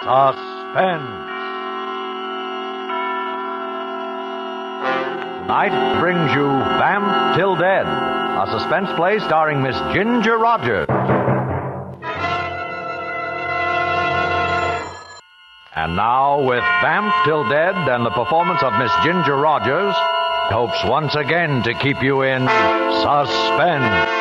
Suspense. Tonight brings you Vamp Till Dead, a suspense play starring Miss Ginger Rogers. And now, with Vamp Till Dead and the performance of Miss Ginger Rogers, hopes once again to keep you in suspense.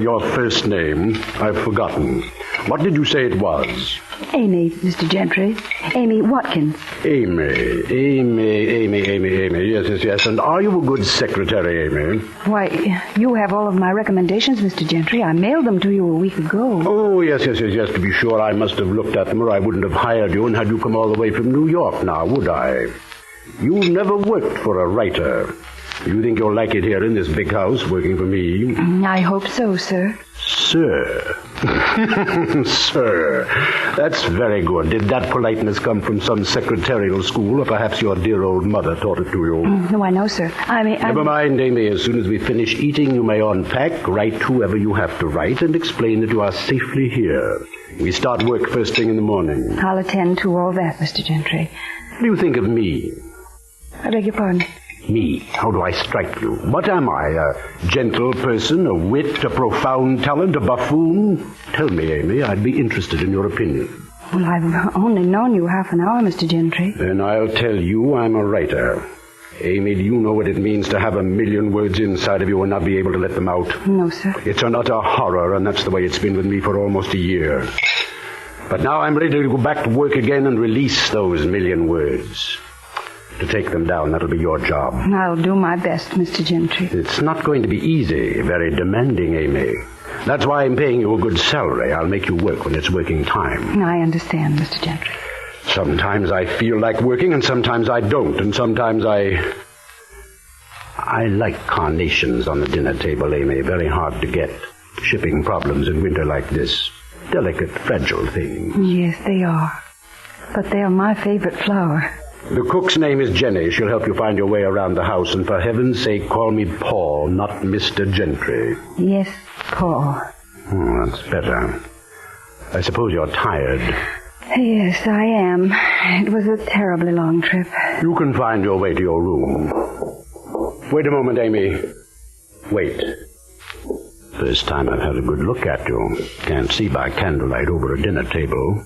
Your first name, I've forgotten. What did you say it was? Amy, Mr. Gentry. Amy Watkins. Amy. Yes. And are you a good secretary, Amy? Why, you have all of my recommendations, Mr. Gentry. I mailed them to you a week ago. Oh, yes. To be sure, I must have looked at them or I wouldn't have hired you and had you come all the way from New York now, would I? You never worked for a writer. You think you'll like it here in this big house working for me? I hope so, sir. Sir. Sir. That's very good. Did that politeness come from some secretarial school, or perhaps your dear old mother taught it to you? No, I know, sir. Never mind, Amy. As soon as we finish eating, you may unpack, write whoever you have to write, and explain that you are safely here. We start work first thing in the morning. I'll attend to all that, Mr. Gentry. What do you think of me? I beg your pardon? Me? How do I strike you? What am I? A gentle person, a wit, a profound talent, a buffoon? Tell me, Amy. I'd be interested in your opinion. Well, I've only known you half an hour, Mr. Gentry. Then I'll tell you I'm a writer. Amy, do you know what it means to have 1,000,000 words inside of you and not be able to let them out? No, sir. It's an utter horror, and that's the way it's been with me for almost a year. But now I'm ready to go back to work again and release those 1,000,000 words. To take them down, that'll be your job. I'll do my best, Mr. Gentry. It's not going to be easy, very demanding, Amy. That's why I'm paying you a good salary. I'll make you work when it's working time. I understand, Mr. Gentry. Sometimes I feel like working, and sometimes I don't, and sometimes I like carnations on the dinner table, Amy. Very hard to get. Shipping problems in winter like this. Delicate, fragile things. Yes, they are. But they're my favorite flower. The cook's name is Jenny. She'll help you find your way around the house. And for heaven's sake, call me Paul, not Mr. Gentry. Yes, Paul. Oh, that's better. I suppose you're tired. Yes, I am. It was a terribly long trip. You can find your way to your room. Wait a moment, Amy. Wait. First time I've had a good look at you. Can't see by candlelight over a dinner table.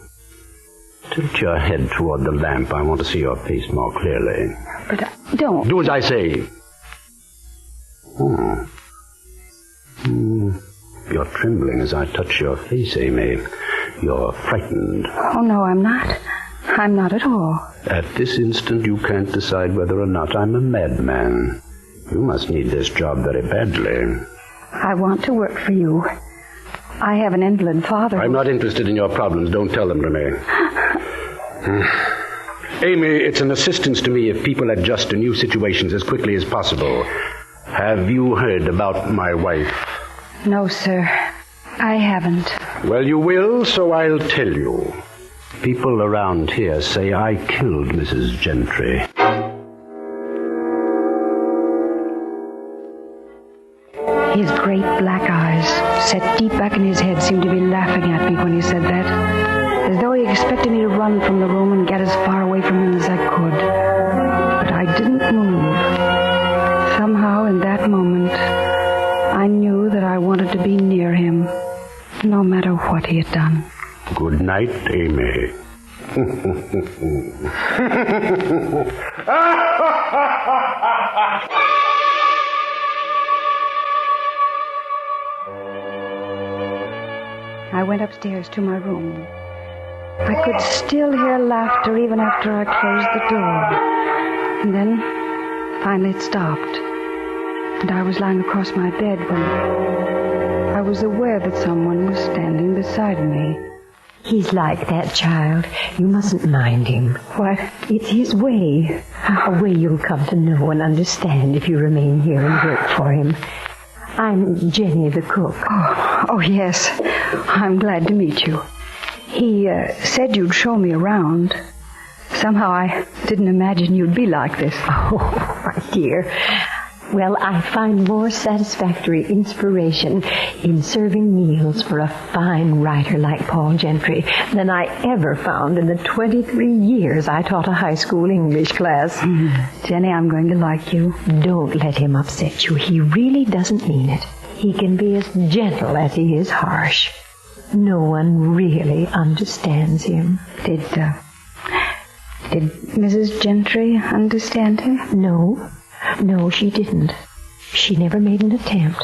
Tilt your head toward the lamp. I want to see your face more clearly. But don't. Do as I say. You're trembling as I touch your face, Amy. You're frightened. Oh, no, I'm not. I'm not at all. At this instant, you can't decide whether or not I'm a madman. You must need this job very badly. I want to work for you. I have an invalid father. I'm not interested in your problems. Don't tell them to me. Amy, it's an assistance to me if people adjust to new situations as quickly as possible. Have you heard about my wife? No, sir. I haven't. Well, you will, so I'll tell you. People around here say I killed Mrs. Gentry. His great black eyes, set deep back in his head, seemed to be laughing at me when he said that, as though he expected me to run from the room and get as far away from him as I could. But I didn't move. Somehow, in that moment, I knew that I wanted to be near him, no matter what he had done. Good night, Amy. I went upstairs to my room. I could still hear laughter even after I closed the door. And then, finally it stopped. And I was lying across my bed when I was aware that someone was standing beside me. He's like that, child. You mustn't mind him. What? It's his way. A way you'll come to know and understand if you remain here and work for him. I'm Jenny the cook. Oh, yes. I'm glad to meet you. He said you'd show me around. Somehow I didn't imagine you'd be like this. Oh, my dear. Well, I find more satisfactory inspiration in serving meals for a fine writer like Paul Gentry than I ever found in the 23 years I taught a high school English class. Jenny, I'm going to like you. Don't let him upset you. He really doesn't mean it. He can be as gentle as he is harsh. No one really understands him. Did Mrs. Gentry understand him? No, she didn't. She never made an attempt.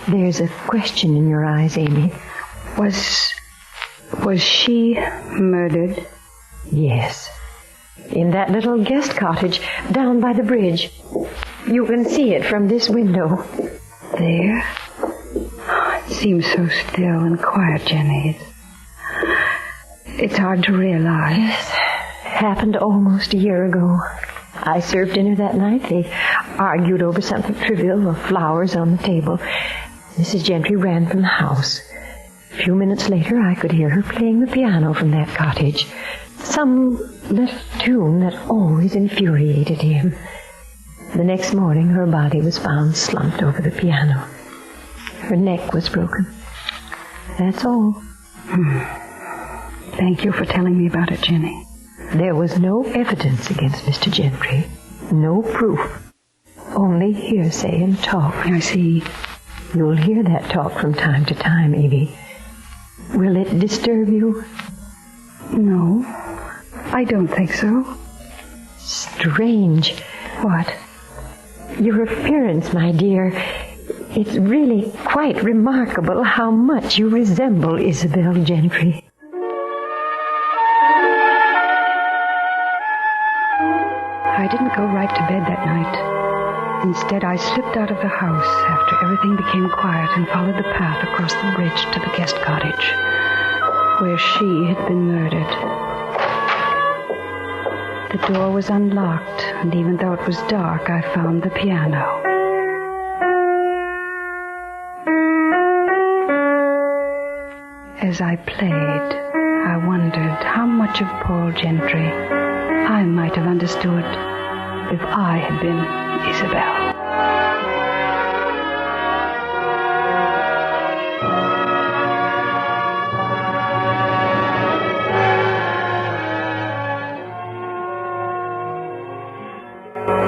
There's a question in your eyes, Amy. Was she murdered? Yes. In that little guest cottage down by the bridge. You can see it from this window. There? It seems so still and quiet, Jenny. It's hard to realize. Yes. Happened almost a year ago. I served dinner that night. They argued over something trivial, the flowers on the table. Mrs. Gentry ran from the house. A few minutes later, I could hear her playing the piano from that cottage. Some little tune that always infuriated him. The next morning, her body was found slumped over the piano. Her neck was broken. That's all. Thank you for telling me about it, Jenny. There was no evidence against Mr. Gentry. No proof. Only hearsay and talk. I see. You'll hear that talk from time to time, Evie. Will it disturb you? No, I don't think so. Strange. What? Your appearance, my dear. It's really quite remarkable how much you resemble Isabel Gentry. I didn't go right to bed that night. Instead, I slipped out of the house after everything became quiet and followed the path across the bridge to the guest cottage, where she had been murdered. The door was unlocked, and even though it was dark, I found the piano. As I played, I wondered how much of Paul Gentry I might have understood if I had been Isabel.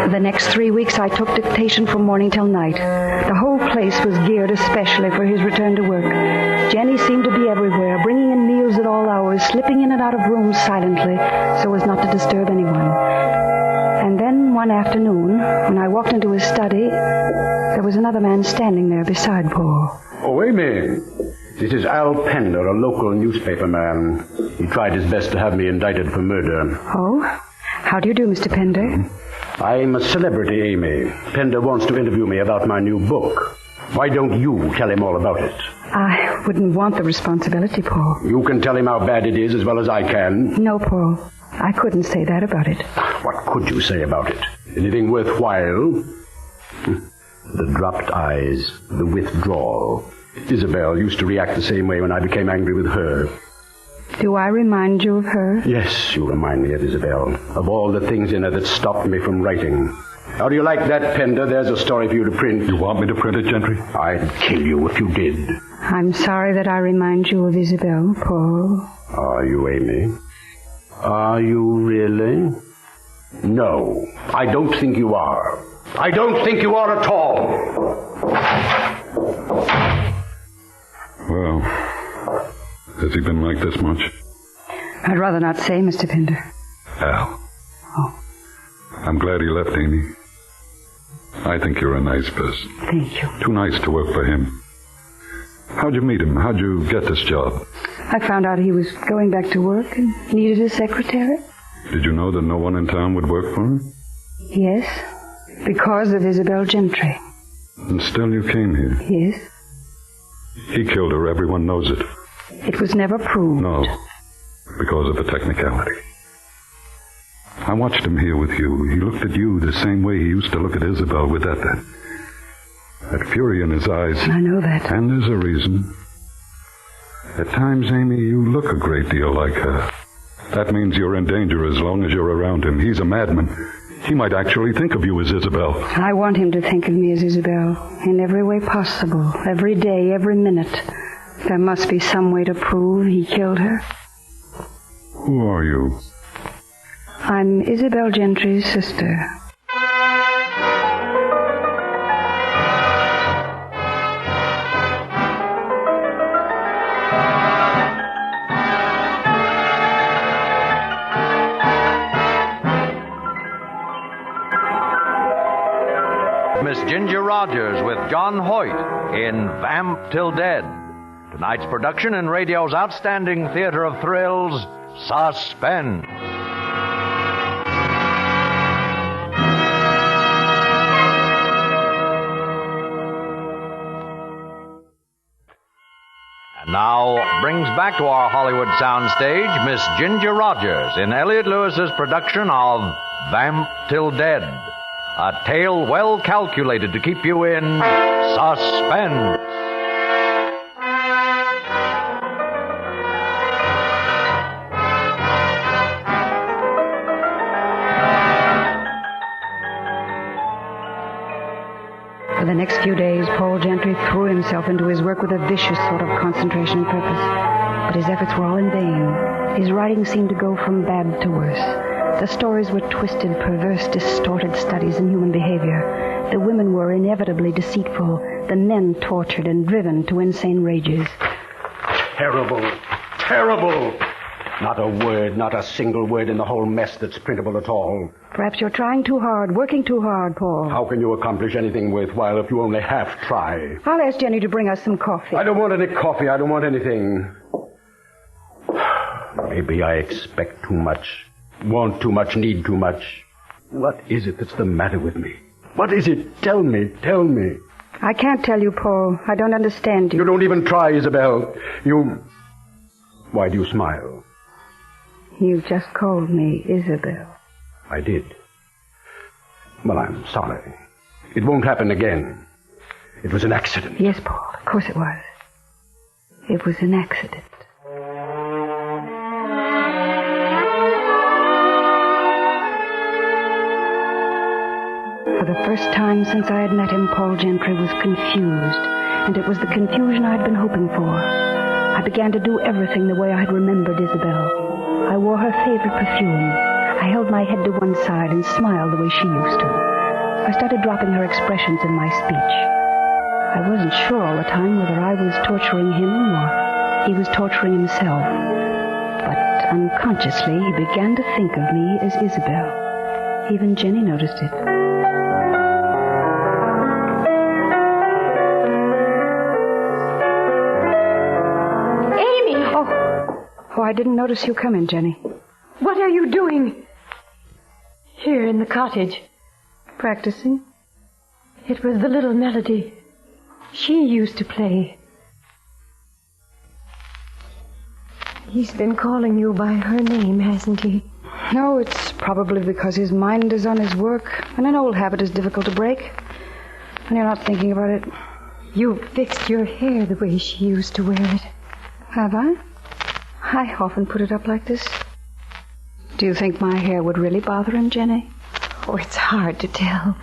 The next 3 weeks I took dictation from morning till night. The whole place was geared especially for his return to work. Jenny seemed to be everywhere, bringing in meals at all hours, slipping in and out of rooms silently so as not to disturb anyone. And then one afternoon, when I walked into his study, there was another man standing there beside Paul. Oh, Amy. This is Al Pender, a local newspaper man. He tried his best to have me indicted for murder. Oh? How do you do, Mr. Pender? I'm a celebrity, Amy. Pender wants to interview me about my new book. Why don't you tell him all about it? I wouldn't want the responsibility, Paul. You can tell him how bad it is as well as I can. No, Paul. I couldn't say that about it. What could you say about it? Anything worthwhile? The dropped eyes, the withdrawal. Isabel used to react the same way when I became angry with her. Do I remind you of her? Yes, you remind me of Isabel. Of all the things in her that stopped me from writing. How do you like that, Pender? There's a story for you to print. You want me to print it, Gentry? I'd kill you if you did. I'm sorry that I remind you of Isabel, Paul. Are you, Amy? Are you really? No, I don't think you are. I don't think you are at all. Well, has he been like this much? I'd rather not say, Mr. Pender. Al. Oh. I'm glad he left, Amy. I think you're a nice person. Thank you. Too nice to work for him. How'd you meet him? How'd you get this job? I found out he was going back to work and needed a secretary. Did you know that no one in town would work for him? Yes, because of Isabel Gentry. And still you came here? Yes. He killed her. Everyone knows it. It was never proved. No, because of a technicality. I watched him here with you. He looked at you the same way he used to look at Isabel, with that fury in his eyes. I know that. And there's a reason. At times, Amy, you look a great deal like her. That means you're in danger as long as you're around him. He's a madman. He might actually think of you as Isabel. I want him to think of me as Isabel in every way possible, every day, every minute. There must be some way to prove he killed her. Who are you? I'm Isabel Gentry's sister. Miss Ginger Rogers with John Hoyt in Vamp Till Dead. Tonight's production in radio's outstanding theater of thrills, Suspense. And now brings back to our Hollywood soundstage Miss Ginger Rogers in Elliott Lewis's production of Vamp Till Dead. A tale well calculated to keep you in suspense. For the next few days, Paul Gentry threw himself into his work with a vicious sort of concentration and purpose. But his efforts were all in vain. His writing seemed to go from bad to worse. The stories were twisted, perverse, distorted studies in human behavior. The women were inevitably deceitful, the men tortured and driven to insane rages. Terrible. Terrible. Not a word, not a single word in the whole mess that's printable at all. Perhaps you're trying too hard, working too hard, Paul. How can you accomplish anything worthwhile if you only half try? I'll ask Jenny to bring us some coffee. I don't want any coffee. I don't want anything. Maybe I expect too much. Want too much, need too much. What is it that's the matter with me? What is it? Tell me, tell me. I can't tell you, Paul. I don't understand you. You don't even try, Isabel. Why do you smile? You just called me Isabel. I did. Well, I'm sorry. It won't happen again. It was an accident. Yes, Paul, of course it was. It was an accident. For the first time since I had met him, Paul Gentry was confused, and it was the confusion I had been hoping for. I began to do everything the way I had remembered Isabel. I wore her favorite perfume. I held my head to one side and smiled the way she used to. I started dropping her expressions in my speech. I wasn't sure all the time whether I was torturing him or he was torturing himself. But unconsciously, he began to think of me as Isabel. Even Jenny noticed it. Oh, I didn't notice you coming, Jenny. What are you doing here in the cottage? Practicing? It was the little melody she used to play. He's been calling you by her name, hasn't he? No, it's probably because his mind is on his work, and an old habit is difficult to break. And you're not thinking about it. You fixed your hair the way she used to wear it. Have I? I often put it up like this. Do you think my hair would really bother him, Jenny? Oh, it's hard to tell.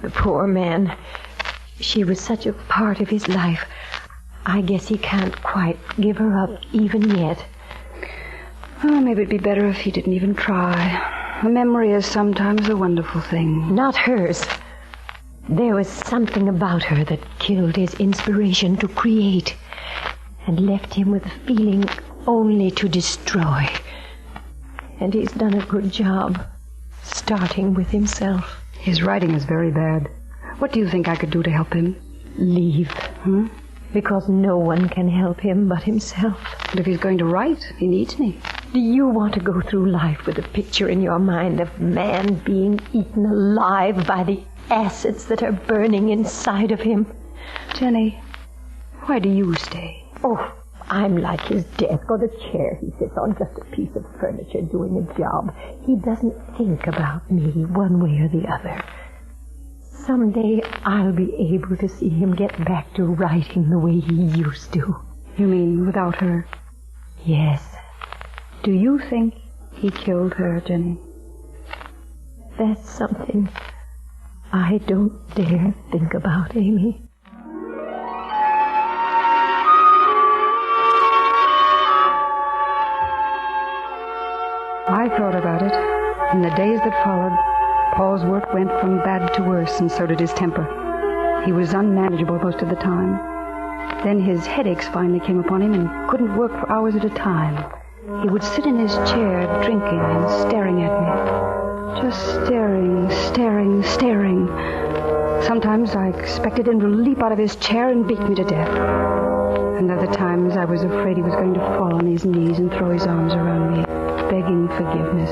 The poor man. She was such a part of his life. I guess he can't quite give her up even yet. Oh, maybe it'd be better if he didn't even try. A memory is sometimes a wonderful thing. Not hers. There was something about her that killed his inspiration to create and left him with a feeling only to destroy. And he's done a good job, starting with himself. His writing is very bad. What do you think I could do to help him? Leave. Because no one can help him but himself. But if he's going to write, he needs me. Do you want to go through life with a picture in your mind of man being eaten alive by the acids that are burning inside of him? Jenny, why do you stay? Oh, I'm like his desk or the chair he sits on, just a piece of furniture doing a job. He doesn't think about me one way or the other. Someday I'll be able to see him get back to writing the way he used to. You mean without her? Yes. Do you think He killed her, Jenny. That's something I don't dare think about, Amy. I thought about it. In the days that followed, Paul's work went from bad to worse, and so did his temper. He was unmanageable most of the time. Then his headaches finally came upon him and couldn't work for hours at a time. He would sit in his chair, drinking and staring at me. Just staring, staring, staring. Sometimes I expected him to leap out of his chair and beat me to death. And other times I was afraid he was going to fall on his knees and throw his arms around me, begging forgiveness.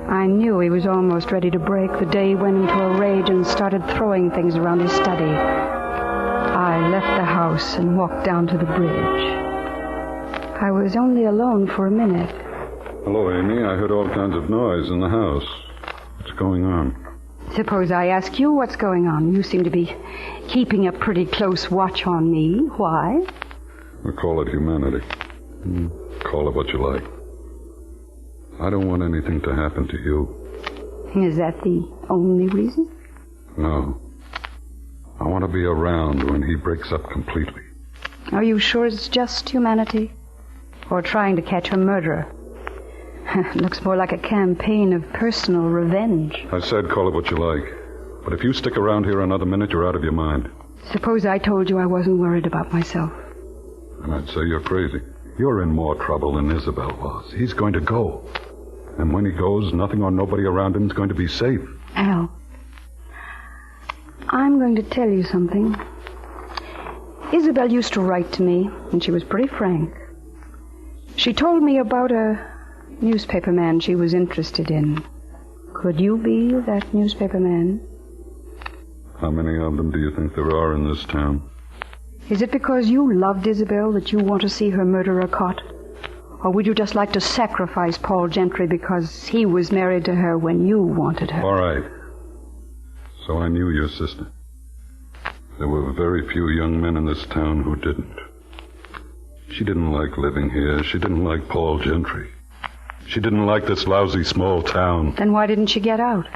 I knew he was almost ready to break the day he went into a rage and started throwing things around his study. I left the house and walked down to the bridge. I was only alone for a minute. Hello, Amy. I heard all kinds of noise in the house. What's going on? Suppose I ask you what's going on. You seem to be keeping a pretty close watch on me. Why? We call it humanity. Call it what you like. I don't want anything to happen to you. Is that the only reason? No. I want to be around when he breaks up completely. Are you sure it's just humanity? Or trying to catch a murderer? Looks more like a campaign of personal revenge. I said call it what you like. But if you stick around here another minute, you're out of your mind. Suppose I told you I wasn't worried about myself. And I'd say you're crazy. You're in more trouble than Isabel was. He's going to go. And when he goes, nothing or nobody around him is going to be safe. Al, I'm going to tell you something. Isabel used to write to me, and she was pretty frank. She told me about a newspaper man she was interested in. Could you be that newspaper man? How many of them do you think there are in this town? Is it because you loved Isabel that you want to see her murderer caught? Or would you just like to sacrifice Paul Gentry because he was married to her when you wanted her? All right. So I knew your sister. There were very few young men in this town who didn't. She didn't like living here. She didn't like Paul Gentry. She didn't like this lousy small town. Then why didn't she get out?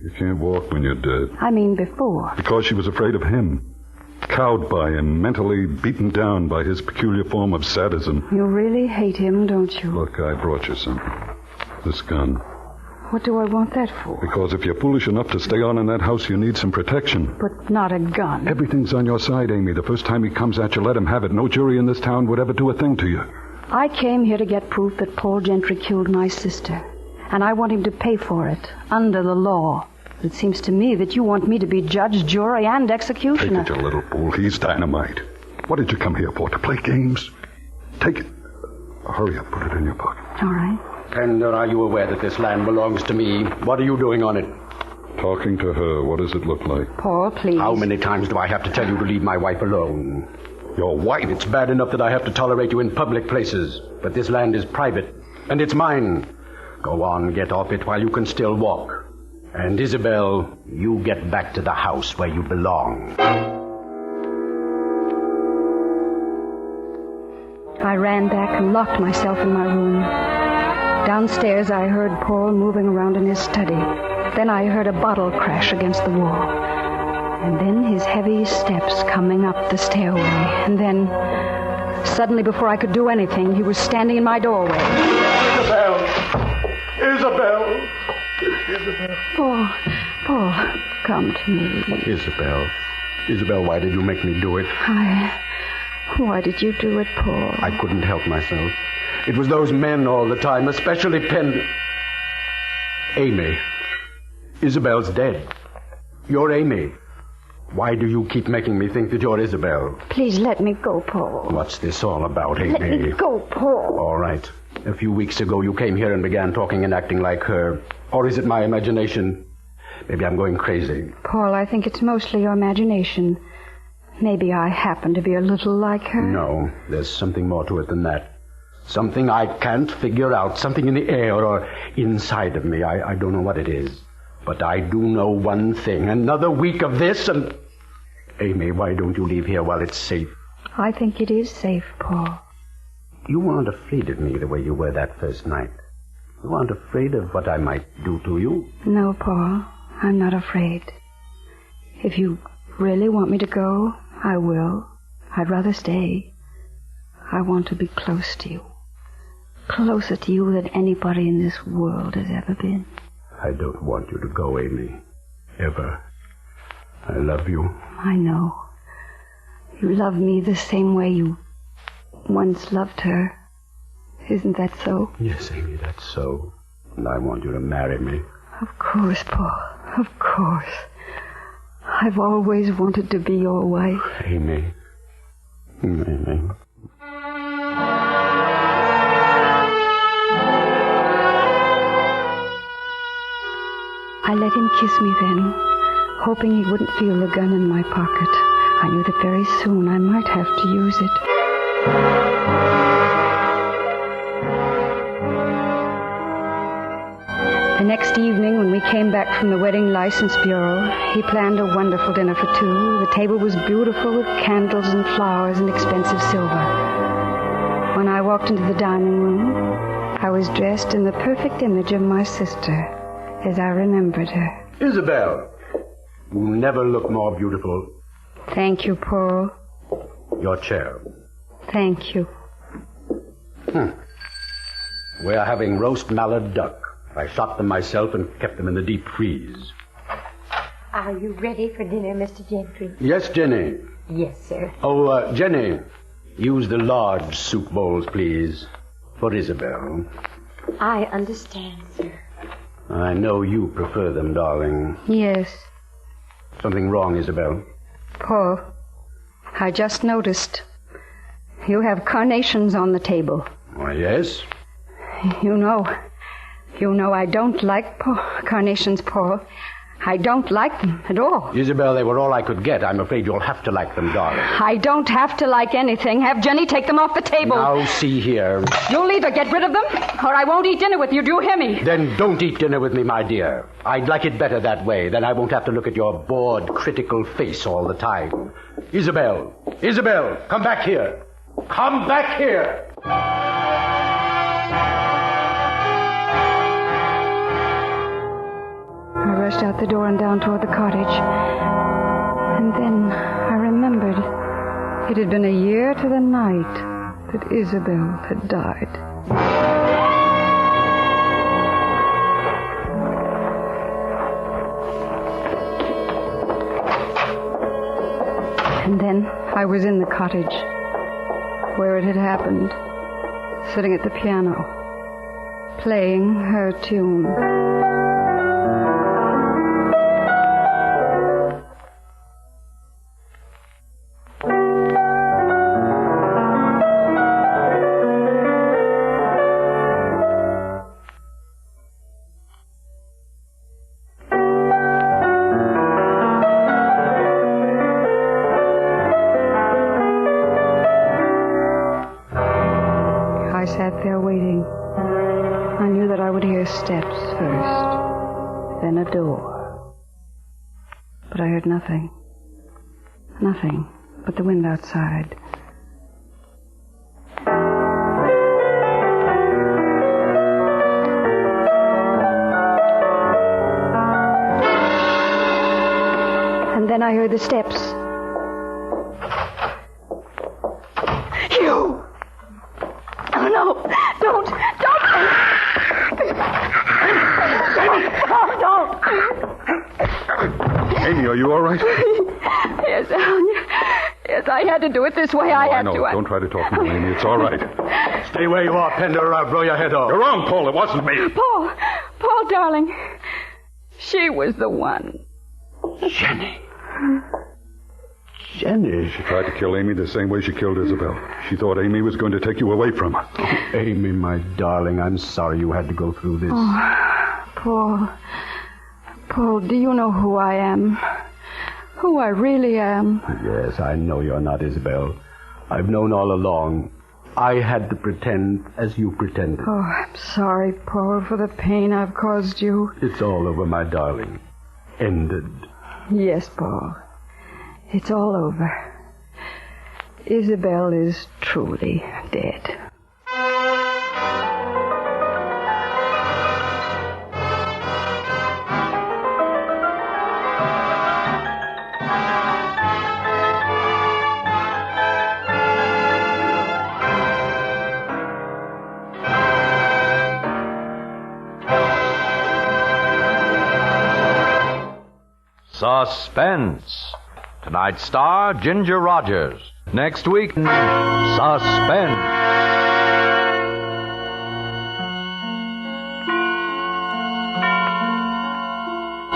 You can't walk when you're dead. I mean before. Because she was afraid of him. Cowed by him, mentally beaten down by his peculiar form of sadism. You really hate him, don't you? Look, I brought you something. This gun. What do I want that for? Because if you're foolish enough to stay on in that house, you need some protection. But not a gun. Everything's on your side, Amy. The first time he comes at you, let him have it. No jury in this town would ever do a thing to you. I came here to get proof that Paul Gentry killed my sister. And I want him to pay for it, under the law. It seems to me that you want me to be judge, jury, and executioner. Take it, you little fool. He's dynamite. What did you come here for? To play games? Take it. Hurry up. Put it in your pocket. All right. And are you aware that this land belongs to me? What are you doing on it? Talking to her. What does it look like? Paul, please. How many times do I have to tell you to leave my wife alone? Your wife? It's bad enough that I have to tolerate you in public places. But this land is private. And it's mine. Go on, get off it while you can still walk. And Isabel, you get back to the house where you belong. I ran back and locked myself in my room. Downstairs, I heard Paul moving around in his study. Then I heard a bottle crash against the wall. And then his heavy steps coming up the stairway. And then, suddenly, before I could do anything, he was standing in my doorway. Isabel! Isabel! Isabel. Paul, come to me. Isabel, why did you make me do it? Why did you do it, Paul? I couldn't help myself. It was those men all the time, especially Amy. Isabel's dead. You're Amy. Why do you keep making me think that you're Isabel? Please let me go, Paul. What's this all about, Amy? Let me go, Paul. All right. A few weeks ago, you came here and began talking and acting like her. Or is it my imagination? Maybe I'm going crazy. Paul, I think it's mostly your imagination. Maybe I happen to be a little like her. No, there's something more to it than that. Something I can't figure out. Something in the air or inside of me. I don't know what it is. But I do know one thing. Another week of this and... Amy, why don't you leave here while it's safe? I think it is safe, Paul. You weren't afraid of me the way you were that first night. You weren't afraid of what I might do to you. No, Paul, I'm not afraid. If you really want me to go, I will. I'd rather stay. I want to be close to you. Closer to you than anybody in this world has ever been. I don't want you to go, Amy. Ever. I love you. I know. You love me the same way you once loved her. Isn't that so? Yes, Amy, that's so. And I want you to marry me. Of course, Paul. Of course. I've always wanted to be your wife. Amy. Amy. I let him kiss me then, hoping he wouldn't feel the gun in my pocket. I knew that very soon I might have to use it. The next evening, when we came back from the Wedding License Bureau, he planned a wonderful dinner for two. The table was beautiful with candles and flowers and expensive silver. When I walked into the dining room, I was dressed in the perfect image of my sister, as I remembered her. Isabel, you never look more beautiful. Thank you, Paul. Your chair. Thank you. We're having roast mallard duck. I shot them myself and kept them in the deep freeze. Are you ready for dinner, Mr. Gentry? Yes, Jenny. Yes, sir. Oh, Jenny, use the large soup bowls, please, for Isabel. I understand, sir. I know you prefer them, darling. Yes. Something wrong, Isabel? Paul, I just noticed. You have carnations on the table. Why, yes. You know I don't like carnations, Paul. I don't like them at all. Isabel, they were all I could get. I'm afraid you'll have to like them, darling. I don't have to like anything. Have Jenny take them off the table. Now, see here. You'll either get rid of them, or I won't eat dinner with you. Do you hear me? Then don't eat dinner with me, my dear. I'd like it better that way. Then I won't have to look at your bored, critical face all the time. Isabel, come back here. Come back here. I rushed out the door and down toward the cottage. And then I remembered it had been a year to the night that Isabel had died. And then I was in the cottage where it had happened, sitting at the piano, playing her tune. I sat there waiting. I knew that I would hear steps first, then a door. But I heard nothing. Nothing but the wind outside. And then I heard the steps. You! Oh, no! Don't! Amy, are you all right? Yes, yes, I had to do it this way. I had know. to. Don't try to talk to me, Amy. It's all right. Stay where you are, Pender, or I'll blow your head off. You're wrong, Paul. It wasn't me. Paul, darling. She was the one. Jenny. Jenny. She tried to kill Amy the same way she killed Isabel. She thought Amy was going to take you away from her. Oh, Amy, my darling, I'm sorry you had to go through this. Oh, Paul, do you know who I am? Who I really am? Yes, I know you're not Isabel. I've known all along. I had to pretend as you pretended. Oh, I'm sorry, Paul, for the pain I've caused you. It's all over, my darling. Ended. Yes, Paul. It's all over. Isabel is truly dead. Suspense. Tonight's star, Ginger Rogers. Next week, Suspense.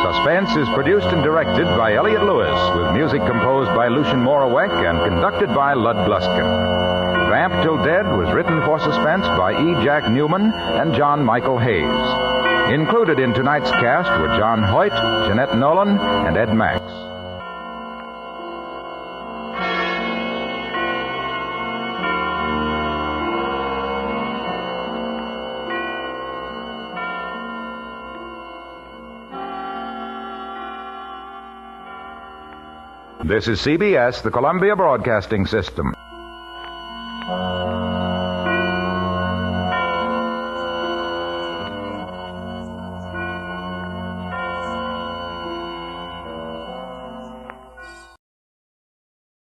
Suspense is produced and directed by Elliott Lewis, with music composed by Lucien Morawek and conducted by Lud Gluskin. Vamp Till Dead was written for Suspense by E. Jack Newman and John Michael Hayes. Included in tonight's cast were John Hoyt, Jeanette Nolan, and Ed Max. This is CBS, the Columbia Broadcasting System.